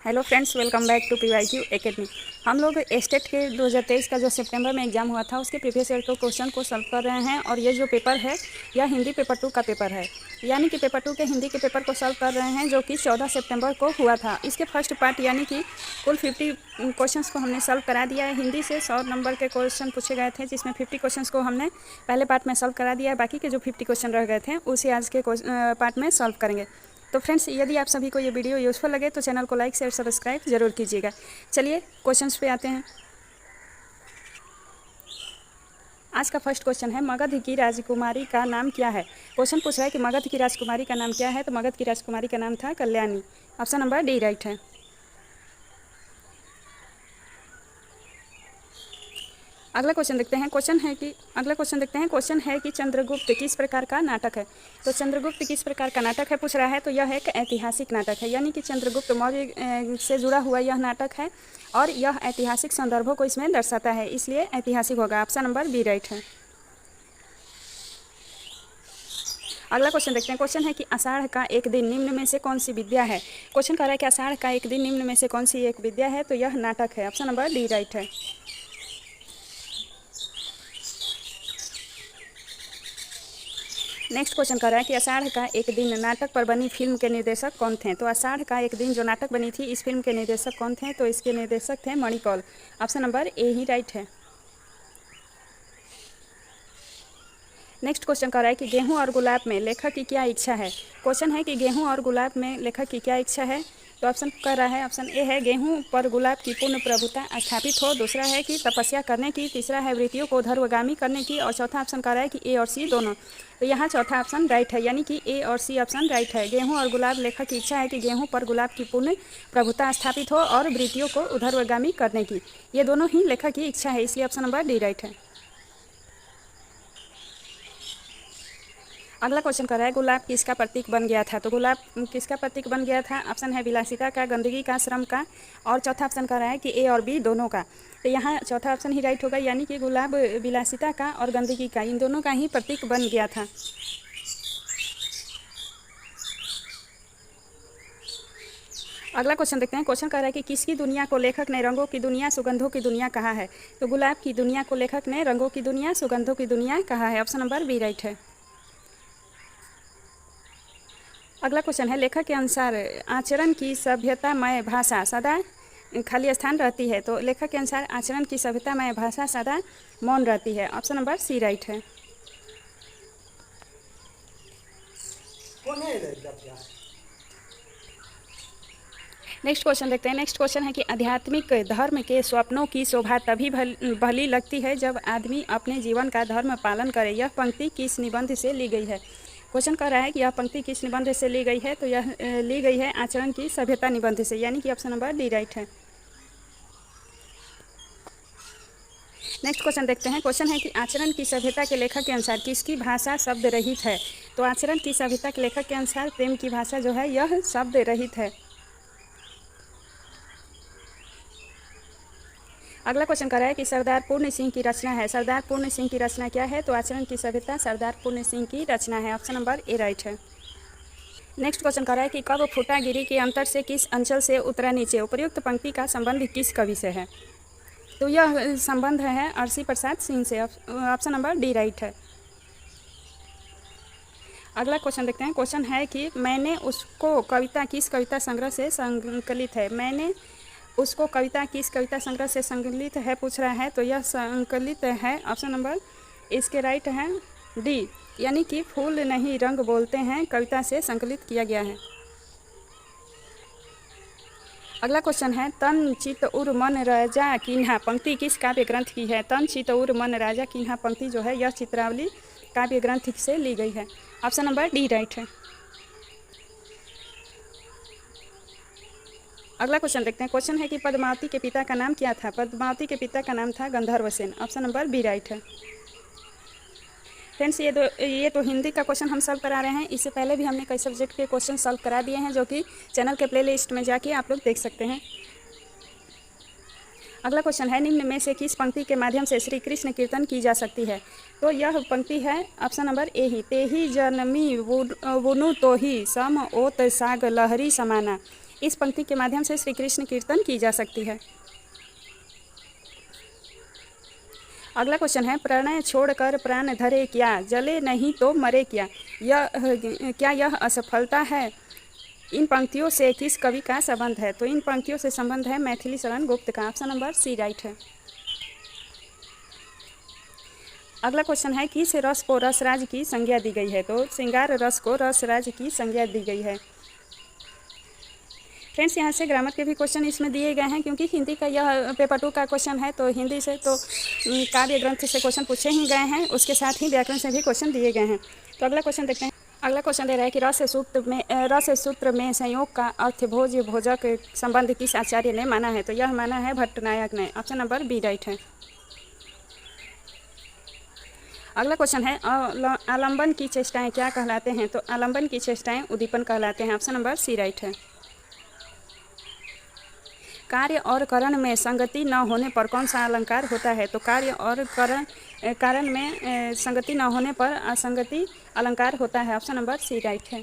Hello friends, welcome back to PYQ academy. हम लोग state के 2023 का जो सितंबर में एग्ज़ाम हुआ था उसके प्रीवियस ईयर के क्वेश्चन को सॉल्व कर रहे हैं। और ये जो पेपर है यह हिंदी पेपर 2 का पेपर है, यानी कि पेपर 2 के हिंदी के पेपर को सॉल्व कर रहे हैं जो कि 14 सितंबर को हुआ था। इसके फर्स्ट पार्ट यानी कि कुल 50 क्वेश्चंस को हमने सॉल्व करा दिया है। हिंदी से 100 नंबर के क्वेश्चन पूछे गए थे, जिसमें 50 क्वेश्चंस को हमने पहले पार्ट में सॉल्व करा दिया है। बाकी के जो 50 क्वेश्चन रह गए थे उसे आज के पार्ट में सॉल्व करेंगे। तो फ्रेंड्स, यदि आप सभी को ये वीडियो यूज़फुल लगे तो चैनल को लाइक शेयर सब्सक्राइब जरूर कीजिएगा। चलिए क्वेश्चंस पे आते हैं। आज का फर्स्ट क्वेश्चन है, मगध की राजकुमारी का नाम क्या है। क्वेश्चन पूछ रहा है कि मगध की राजकुमारी का नाम क्या है। तो मगध की राजकुमारी का नाम था Kalyani. Option number D right है। अगला क्वेश्चन देखते हैं। क्वेश्चन है कि चंद्रगुप्त किस प्रकार का नाटक है। तो चंद्रगुप्त किस प्रकार का नाटक है पूछ रहा है। तो यह एक ऐतिहासिक नाटक है, यानी कि चंद्रगुप्त मौर्य से जुड़ा हुआ यह नाटक है और यह ऐतिहासिक संदर्भों को इसमें दर्शाता है, इसलिए ऐतिहासिक होगा। ऑप्शन नंबर बी राइट है। अगला क्वेश्चन देखते हैं। क्वेश्चन है कि आषाढ़ का एक दिन निम्न में से कौन सी विद्या है। क्वेश्चन कह रहा है कि आषाढ़ का एक दिन निम्न में से कौन सी एक विद्या है। तो यह नाटक है। ऑप्शन नंबर डी राइट है। नेक्स्ट क्वेश्चन कर रहा है कि आषाढ़ का एक दिन नाटक पर बनी फिल्म के निर्देशक कौन थे। तो आषाढ़ का एक दिन जो नाटक बनी थी, इस फिल्म के निर्देशक कौन थे। तो इसके निर्देशक थे मणिकौल। ऑप्शन नंबर ए ही राइट है। नेक्स्ट क्वेश्चन कर रहा है कि गेहूं और गुलाब में लेखक की क्या इच्छा है। क्वेश्चन है कि गेहूं और गुलाब में लेखक की क्या इच्छा है। तो ऑप्शन कर रहा है, ऑप्शन ए है गेहूं पर गुलाब की पूर्ण प्रभुता स्थापित हो। दूसरा है कि तपस्या करने की। तीसरा है वृत्तियों को ऊर्ध्वगामी करने की। और चौथा ऑप्शन कर रहा है कि ए और सी दोनों। तो यहाँ चौथा ऑप्शन राइट है, यानी कि ए और सी ऑप्शन राइट है। गेहूं और गुलाब लेखक की इच्छा है कि गेहूं पर गुलाब की पूर्ण प्रभुता स्थापित हो और वृत्तियों को ऊर्ध्वगामी करने की। ये दोनों ही लेखक की इच्छा है, इसलिए ऑप्शन नंबर डी राइट है। अगला क्वेश्चन कर रहा है, गुलाब किसका प्रतीक बन गया था। तो गुलाब किसका प्रतीक बन गया था। ऑप्शन है विलासिता का, गंदगी का, श्रम का। और चौथा ऑप्शन कर रहा है कि ए और बी दोनों का। तो यहाँ चौथा ऑप्शन ही राइट होगा, यानी कि गुलाब विलासिता का और गंदगी का, इन दोनों का ही प्रतीक बन गया था। अगला क्वेश्चन देखते हैं। क्वेश्चन कह रहा है कि किसकी दुनिया को लेखक ने रंगों की दुनिया, सुगंधों की दुनिया कहा है। तो गुलाब की दुनिया को लेखक ने रंगों की दुनिया, सुगंधों की दुनिया कहा है। ऑप्शन नंबर बी राइट है। अगला क्वेश्चन है, लेखक के अनुसार आचरण की सभ्यतामय भाषा सदा खाली स्थान रहती है। तो लेखक के अनुसार आचरण की सभ्यतामय भाषा सदा मौन रहती है। ऑप्शन नंबर सी राइट है। नेक्स्ट क्वेश्चन देखते हैं। नेक्स्ट क्वेश्चन है कि आध्यात्मिक धर्म के स्वप्नों की शोभा तभी भली लगती है जब आदमी अपने जीवन का धर्म पालन करे। यह पंक्ति किस निबंध से ली गई है। क्वेश्चन कह रहा है कि यह पंक्ति किस निबंध से ली गई है। तो यह ली गई है आचरण की सभ्यता निबंध से, यानी कि ऑप्शन नंबर डी राइट है। नेक्स्ट क्वेश्चन देखते हैं। क्वेश्चन है कि आचरण की सभ्यता के लेखक के अनुसार किसकी भाषा शब्द रहित है। तो आचरण की सभ्यता के लेखक के अनुसार प्रेम की भाषा जो है यह शब्द रहित है। अगला क्वेश्चन कर रहा है कि सरदार पूर्ण सिंह की रचना है। सरदार पूर्ण सिंह की रचना क्या है। तो आचरण की सभ्यता सरदार पूर्ण सिंह की रचना है। ऑप्शन नंबर ए राइट है। नेक्स्ट क्वेश्चन कर रहा है कि कब फूटा गिरी के अंतर से किस अंचल से उतरा नीचे। उपर्युक्त पंक्ति का संबंध किस कवि से है। तो यह संबंध है अरसी प्रसाद सिंह से। ऑप्शन नंबर डी राइट है। अगला क्वेश्चन देखते हैं। क्वेश्चन है कि मैंने उसको कविता किस कविता संग्रह से संकलित है। मैंने उसको कविता किस कविता संग्रह से संकलित है पूछ रहा है। तो यह संकलित है, ऑप्शन नंबर इसके राइट है डी, यानी कि फूल नहीं रंग बोलते हैं कविता से संकलित किया गया है। अगला क्वेश्चन है, तन चित उर मन राजा किन्हा पंक्ति किस काव्य ग्रंथ की है। तन चित उर मन राजा किन्हा पंक्ति जो है यह चित्रावली काव्य ग्रंथ से ली गई है। ऑप्शन नंबर डी राइट है। अगला क्वेश्चन देखते हैं। क्वेश्चन है कि पद्मावती के पिता का नाम क्या था। पद्मावती के पिता का नाम था Gandharvasen. Option number B right है। फ्रेंड्स, ये तो हिंदी का क्वेश्चन हम सॉल्व करा रहे हैं। इससे पहले भी हमने कई सब्जेक्ट के क्वेश्चन सॉल्व करा दिए हैं, जो कि चैनल के प्लेलिस्ट में जाके आप लोग देख सकते हैं। अगला क्वेश्चन है, निम्न में से किस पंक्ति के माध्यम से श्री कृष्ण कीर्तन की जा सकती है। तो यह पंक्ति है ऑप्शन नंबर ए ही, ते ही जनमी वुनु तो ही सम ओत साग लहरी समाना। इस पंक्ति के माध्यम से श्री कृष्ण कीर्तन की जा सकती है। अगला क्वेश्चन है, प्रणय छोड़कर प्राण धरे क्या, जले नहीं तो मरे क्या, यह असफलता है। इन पंक्तियों से किस कवि का संबंध है? तो इन पंक्तियों से संबंध है मैथिली शरण गुप्त का। ऑप्शन नंबर सी राइट है। अगला क्वेश्चन है, किस रस को रसराज की संज्ञा दी गई है? तो श्रृंगार रस को रसराज की संज्ञा दी गई है। फ्रेंड्स, यहाँ से ग्रामर के भी क्वेश्चन इसमें दिए गए हैं, क्योंकि हिंदी का यह पेपर 2 का क्वेश्चन है, तो हिंदी से तो काव्य ग्रंथ से क्वेश्चन पूछे ही गए हैं, उसके साथ ही व्याकरण से भी क्वेश्चन दिए गए हैं। तो अगला क्वेश्चन देखते हैं। अगला क्वेश्चन दे रहा है कि रस सूत्र में संयोग का अर्थ भोज भोजक संबंध किस आचार्य ने माना है? तो यह माना है भट्टनायक ने। ऑप्शन नंबर बी राइट है। अगला क्वेश्चन है, आलंबन की चेष्टाएं क्या कहलाते हैं? तो आलंबन की चेष्टाएं उद्दीपन कहलाते हैं। ऑप्शन नंबर सी राइट है। कार्य और करण में संगति न होने पर कौन सा अलंकार होता है? तो कार्य और कारण में संगति न होने पर असंगति अलंकार होता है। ऑप्शन नंबर सी राइट है।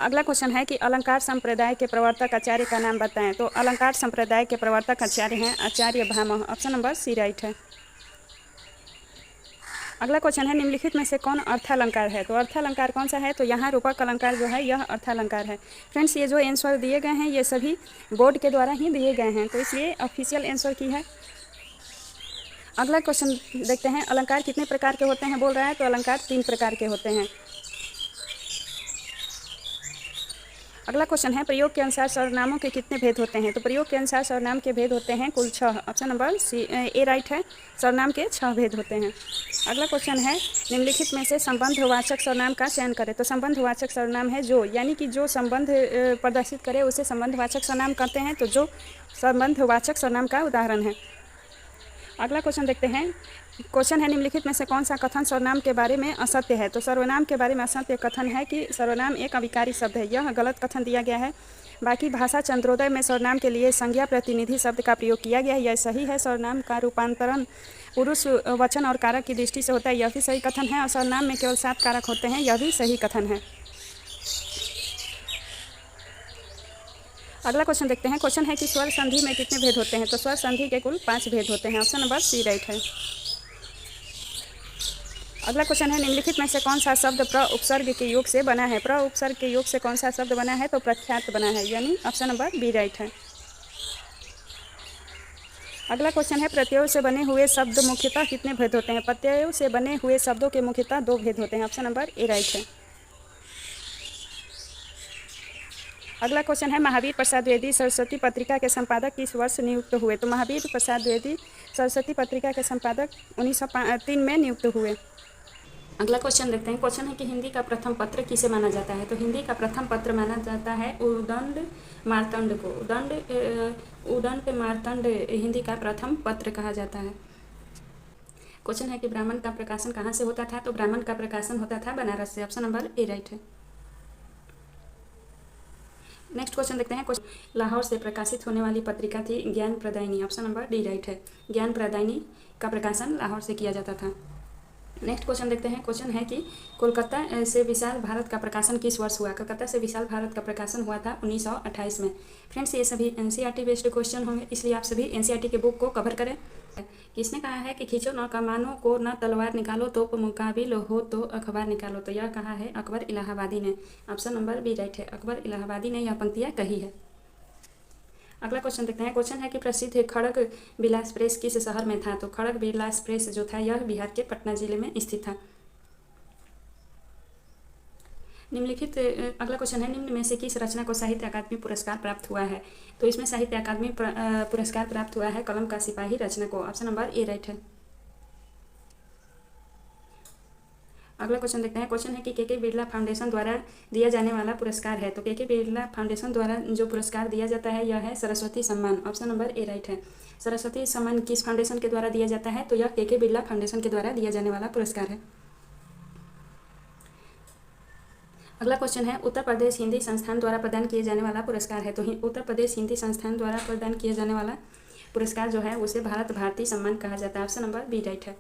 अगला क्वेश्चन है कि अलंकार संप्रदाय के प्रवर्तक आचार्य का नाम बताएं। तो अलंकार संप्रदाय के प्रवर्तक आचार्य हैं आचार्य Bhamaha. Option number C right है। अगला क्वेश्चन है, निम्नलिखित में से कौन अर्थालंकार है? तो अर्थालंकार कौन सा है? तो यहाँ रूपक अलंकार जो है यह अर्थालंकार है। फ्रेंड्स, ये जो आंसर दिए गए हैं ये सभी बोर्ड के द्वारा ही दिए गए हैं, तो इसलिए ऑफिशियल आंसर की है। अगला क्वेश्चन देखते हैं, अलंकार कितने प्रकार के होते हैं बोल रहा है? तो अलंकार 3 प्रकार के होते हैं। अगला क्वेश्चन है, प्रयोग के अनुसार सर्वनामों के कितने भेद होते हैं? तो प्रयोग के अनुसार सर्वनाम के भेद होते हैं कुल 6। ऑप्शन नंबर सी ए राइट है। सर्वनाम के 6 भेद होते हैं। अगला क्वेश्चन है, निम्नलिखित में से संबंधवाचक सर्वनाम का चयन करें। तो संबंधवाचक सर्वनाम है जो, यानी कि जो संबंध प्रदर्शित करे उसे संबंधवाचक सर्वनाम कहते हैं। तो जो संबंधवाचक सर्वनाम का उदाहरण है। अगला क्वेश्चन देखते हैं। क्वेश्चन है, निम्नलिखित में से कौन सा कथन सर्वनाम के बारे में असत्य है? तो सर्वनाम के बारे में असत्य कथन है कि सर्वनाम एक अविकारी शब्द है। यह गलत कथन दिया गया है। बाकी भाषा चंद्रोदय में सर्वनाम के लिए संज्ञा प्रतिनिधि शब्द का प्रयोग किया गया है, यह सही है। सर्वनाम का रूपांतरण पुरुष वचन और कारक की दृष्टि से होता है, यह भी सही कथन है। और सर्वनाम में केवल 7 कारक होते हैं, यह भी सही कथन है। अगला क्वेश्चन देखते हैं। क्वेश्चन है कि स्वर संधि में कितने भेद होते हैं? तो स्वर संधि के कुल 5 भेद होते हैं। ऑप्शन नंबर सी राइट है। अगला क्वेश्चन है, निम्नलिखित में से कौन सा शब्द प्र उपसर्ग के योग से बना है? प्र उपसर्ग के योग से कौन सा शब्द बना है? तो प्रख्यात बना है, यानी ऑप्शन नंबर बी राइट है। अगला क्वेश्चन है, प्रत्ययों से बने हुए शब्द मुख्यतः कितने भेद होते हैं? प्रत्ययों से बने हुए शब्दों के मुख्यतः 2 भेद होते हैं। ऑप्शन नंबर ए राइट है। अगला क्वेश्चन है, महावीर प्रसाद द्विवेदी सरस्वती पत्रिका के संपादक किस वर्ष नियुक्त हुए? तो महावीर प्रसाद द्विवेदी सरस्वती पत्रिका के संपादक 1903 में नियुक्त हुए। अगला क्वेश्चन देखते हैं। क्वेश्चन है कि हिंदी का प्रथम पत्र किसे माना जाता है? तो हिंदी का प्रथम पत्र माना जाता है उदंड मार्तंड को। उदंड मार्तंड हिंदी का प्रथम पत्र कहा जाता है। क्वेश्चन है कि ब्राह्मण का प्रकाशन कहाँ से होता था? तो ब्राह्मण का प्रकाशन होता था बनारस से। ऑप्शन नंबर ए राइट है। नेक्स्ट क्वेश्चन देखते हैं। लाहौर से प्रकाशित होने वाली पत्रिका थी ज्ञान प्रदायिनी। ऑप्शन नंबर डी राइट है। ज्ञान प्रदायिनी का प्रकाशन लाहौर से किया जाता था। नेक्स्ट क्वेश्चन देखते हैं। क्वेश्चन है कि कोलकाता से विशाल भारत का प्रकाशन किस वर्ष हुआ? कोलकाता से विशाल भारत का प्रकाशन हुआ था 1928 में। फ्रेंड्स, ये सभी एनसीईआरटी बेस्ड क्वेश्चन होंगे, इसलिए आप सभी एनसीईआरटी के बुक को कवर करें। किसने कहा है कि खींचो न कमानों को न तलवार निकालो, तो मुकाबिल हो तो अखबार निकालो? तो यह कहा है अकबर इलाहाबादी ने। ऑप्शन नंबर बी राइट है। अकबर इलाहाबादी ने यह पंक्तियाँ कही है। अगला क्वेश्चन देखते हैं। क्वेश्चन है कि प्रसिद्ध खड़ग विलास प्रेस किस शहर में था? तो खड़ग विलास प्रेस जो था यह बिहार के पटना जिले में स्थित था। निम्नलिखित अगला क्वेश्चन है, निम्न में से किस रचना को साहित्य अकादमी पुरस्कार प्राप्त हुआ है? तो इसमें साहित्य अकादमी पुरस्कार प्राप्त हुआ है कलम का सिपाही रचना को। ऑप्शन नंबर ए राइट है। अगला क्वेश्चन देखते हैं। क्वेश्चन है कि के बिरला फाउंडेशन द्वारा दिया जाने वाला पुरस्कार है। तो के बिरला फाउंडेशन द्वारा जो पुरस्कार दिया जाता है यह है सरस्वती सम्मान। ऑप्शन नंबर ए राइट है। सरस्वती सम्मान किस फाउंडेशन के द्वारा दिया जाता है? तो यह के बिरला फाउंडेशन के द्वारा दिया जाने वाला पुरस्कार है। अगला क्वेश्चन है, उत्तर प्रदेश हिंदी संस्थान द्वारा प्रदान किए जाने वाला पुरस्कार है। तो उत्तर प्रदेश हिंदी संस्थान द्वारा प्रदान किए जाने वाला पुरस्कार जो है उसे भारत भारती सम्मान कहा जाता है। ऑप्शन नंबर बी राइट है।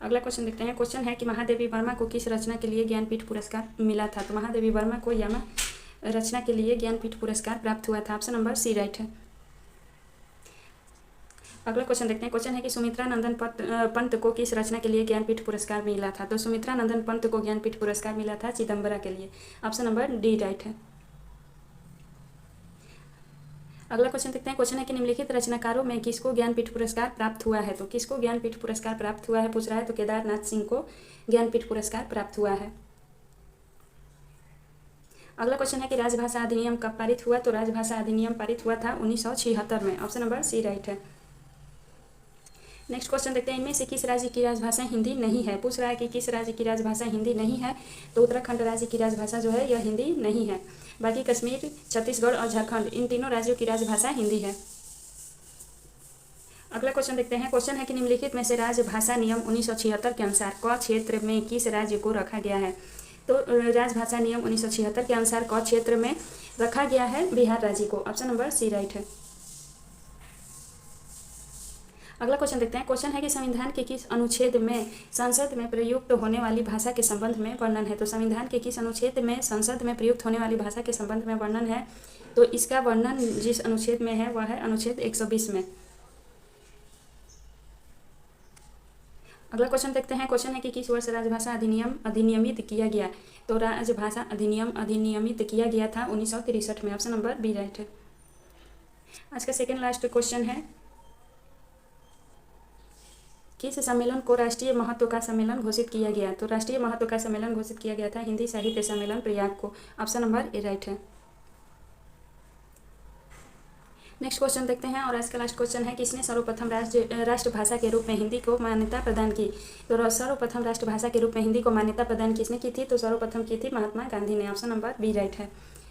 अगला क्वेश्चन देखते हैं। क्वेश्चन है कि महादेवी वर्मा को किस रचना के लिए ज्ञानपीठ पुरस्कार मिला था। तो महादेवी वर्मा को यमा रचना के लिए ज्ञानपीठ पुरस्कार प्राप्त हुआ था। ऑप्शन नंबर सी राइट है। अगला क्वेश्चन देखते हैं। क्वेश्चन है कि सुमित्रा नंदन पंत को किस रचना के लिए ज्ञानपीठ पुरस्कार मिला था। तो सुमित्रा नंदन पंत को ज्ञानपीठ पुरस्कार मिला था चिदम्बरा के लिए। ऑप्शन नंबर डी राइट है। अगला क्वेश्चन देखते हैं। क्वेश्चन है कि निम्नलिखित रचनाकारों में किसको ज्ञानपीठ पुरस्कार प्राप्त हुआ है। तो किसको ज्ञानपीठ पुरस्कार प्राप्त हुआ है पूछ रहा है। तो केदारनाथ सिंह को ज्ञानपीठ पुरस्कार प्राप्त हुआ है। अगला क्वेश्चन है कि राजभाषा अधिनियम कब पारित हुआ। तो राजभाषा अधिनियम पारित हुआ था 1976 में। ऑप्शन नंबर सी राइट है। नेक्स्ट क्वेश्चन देखते हैं। इनमें से किस राज्य की राजभाषा हिंदी नहीं है। पूछ रहा है कि किस राज्य की राजभाषा हिंदी नहीं है। तो उत्तराखंड राज्य की राजभाषा जो है यह हिंदी नहीं है। बाकी कश्मीर, छत्तीसगढ़ और झारखंड इन तीनों राज्यों की राजभाषा हिंदी है। अगला क्वेश्चन देखते हैं। क्वेश्चन है कि निम्नलिखित में से राजभाषा नियम 1976 के अनुसार क क्षेत्र में किस राज्य को रखा गया है। तो राजभाषा नियम 1976 के अनुसार क क्षेत्र में रखा गया है बिहार राज्य को। ऑप्शन नंबर सी राइट है। अगला क्वेश्चन देखते हैं। क्वेश्चन है कि संविधान के किस अनुच्छेद में संसद में प्रयुक्त होने वाली भाषा के संबंध में वर्णन है। तो संविधान के किस अनुच्छेद में संसद में प्रयुक्त होने वाली भाषा के संबंध में वर्णन है। तो इसका वर्णन जिस अनुच्छेद में है वह है अनुच्छेद 120 में। अगला क्वेश्चन देखते हैं। क्वेश्चन है कि किस वर्ष राजभाषा अधिनियम अधिनियमित किया गया। तो राजभाषा अधिनियम अधिनियमित किया गया था 1963 में। ऑप्शन नंबर बी राइट है। आज का सेकेंड लास्ट क्वेश्चन है। किस सम्मेलन को राष्ट्रीय महत्व का सम्मेलन घोषित किया गया। तो राष्ट्रीय महत्व का सम्मेलन घोषित किया गया था हिंदी साहित्य सम्मेलन प्रयाग को। ऑप्शन नंबर ए राइट है। नेक्स्ट क्वेश्चन देखते हैं। और आज का लास्ट क्वेश्चन है। किसने सर्वप्रथम राष्ट्रभाषा के रूप में हिंदी को मान्यता प्रदान की। तो सर्वप्रथम राष्ट्रभाषा के रूप में हिंदी को मान्यता प्रदान किसने की थी। तो सर्वप्रथम की थी महात्मा गांधी ने। ऑप्शन नंबर बी राइट है।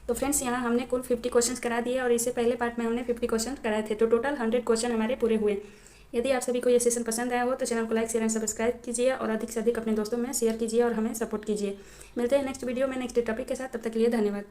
तो फ्रेंड्स यहाँ हमने कुल 50 क्वेश्चन करा दिए और इससे पहले पार्ट में हमने 50 क्वेश्चन कराए थे। तो टोटल 100 क्वेश्चन हमारे पूरे हुए। यदि आप सभी को ये सेशन पसंद आया हो तो चैनल को लाइक शेयर एंड सब्सक्राइब कीजिए और अधिक से अधिक अपने दोस्तों में शेयर कीजिए और हमें सपोर्ट कीजिए। मिलते हैं नेक्स्ट वीडियो में नेक्स्ट टॉपिक के साथ। तब तक के लिए धन्यवाद।